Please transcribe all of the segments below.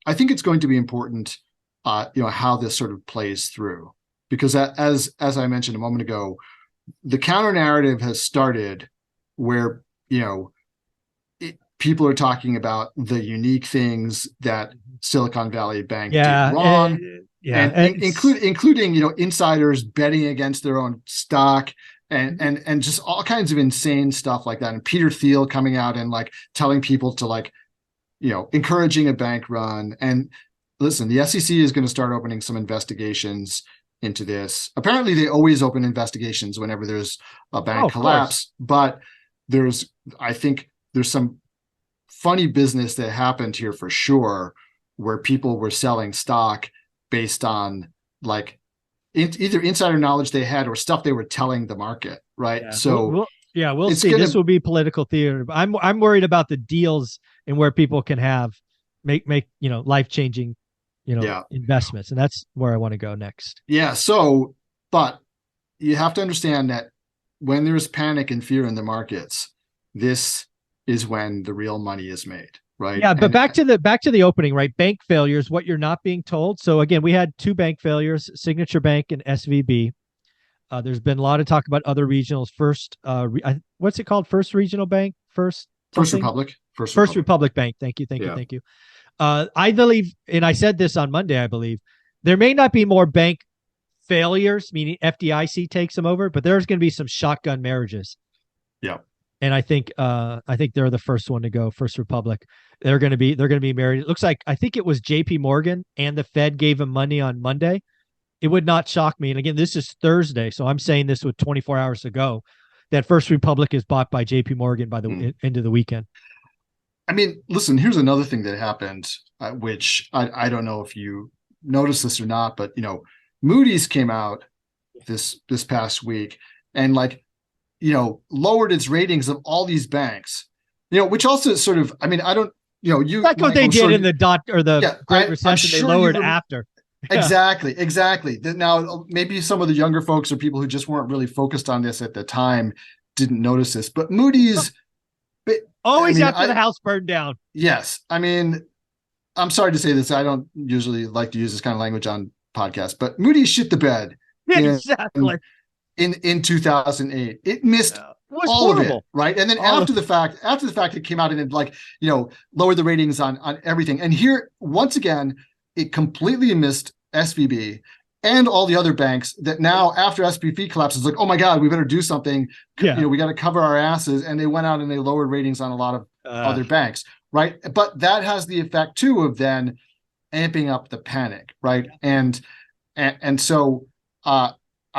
I think it's going to be important, how this sort of plays through, because as I mentioned a moment ago, the counter narrative has started where, people are talking about the unique things that Silicon Valley Bank did wrong. Including insiders betting against their own stock and just all kinds of insane stuff like that. And Peter Thiel coming out and like telling people to like, encouraging a bank run. And listen, the SEC is going to start opening some investigations into this. Apparently they always open investigations whenever there's a bank collapse, but I think there's some funny business that happened here for sure, where people were selling stock based on like either insider knowledge they had or stuff they were telling the market, right? Yeah. So we'll see. This will be political theater. I'm worried about the deals and where people can make life-changing investments, and that's where I want to go next. Yeah. So, but you have to understand that when there's panic and fear in the markets, this is when the real money is made, right? Yeah, but back to the opening, right? Bank failures, what you're not being told. So again, we had 2 bank failures, Signature Bank and SVB. There's been a lot of talk about other regionals. First, what's it called? First Regional Bank? First Republic. First Republic Bank. Thank you. I believe, and I said this on Monday, I believe, there may not be more bank failures, meaning FDIC takes them over, but there's going to be some shotgun marriages. Yeah. And I think they're the first one to go. First Republic, they're going to be married. It looks like, I think it was JP Morgan and the Fed gave him money on Monday. It would not shock me. And again, this is Thursday, so I'm saying this with 24 hours to go, that First Republic is bought by JP Morgan by the end of the weekend. I mean, listen, here's another thing that happened, which I don't know if you noticed this or not, but Moody's came out this past week and lowered its ratings of all these banks, which also sort of, I mean, I don't, that's what they did in the Great Recession. They lowered after. Exactly. Now, maybe some of the younger folks or people who just weren't really focused on this at the time didn't notice this, but Moody's always after the house burned down. Yes. I mean, I'm sorry to say this. I don't usually like to use this kind of language on podcasts, but Moody's shit the bed. Exactly. In 2008, it missed all of it, right? And then after the fact, it came out and it lowered the ratings on everything. And here, once again, it completely missed SVB and all the other banks that now, after SVB collapses, like, oh my God, we better do something. Yeah. We got to cover our asses. And they went out and they lowered ratings on a lot of other banks, right? But that has the effect too of then amping up the panic, right? And so, I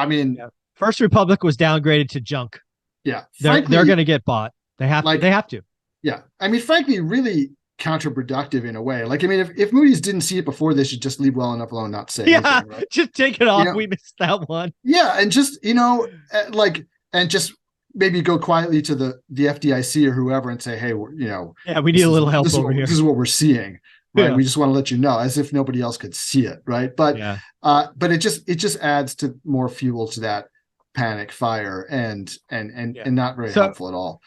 mean, First Republic was downgraded to junk. Yeah, they're going to get bought. They have to. Yeah, I mean, frankly, really counterproductive in a way. Like, I mean, if Moody's didn't see it before, they should just leave well enough alone, not say anything, right? Just take it off. We missed that one. Yeah, and just and just maybe go quietly to the FDIC or whoever and say, hey, we need a little help over here. This is what we're seeing, right? We just want to let you know, as if nobody else could see it, right? But it just adds to more fuel to that panic fire and not very helpful at all.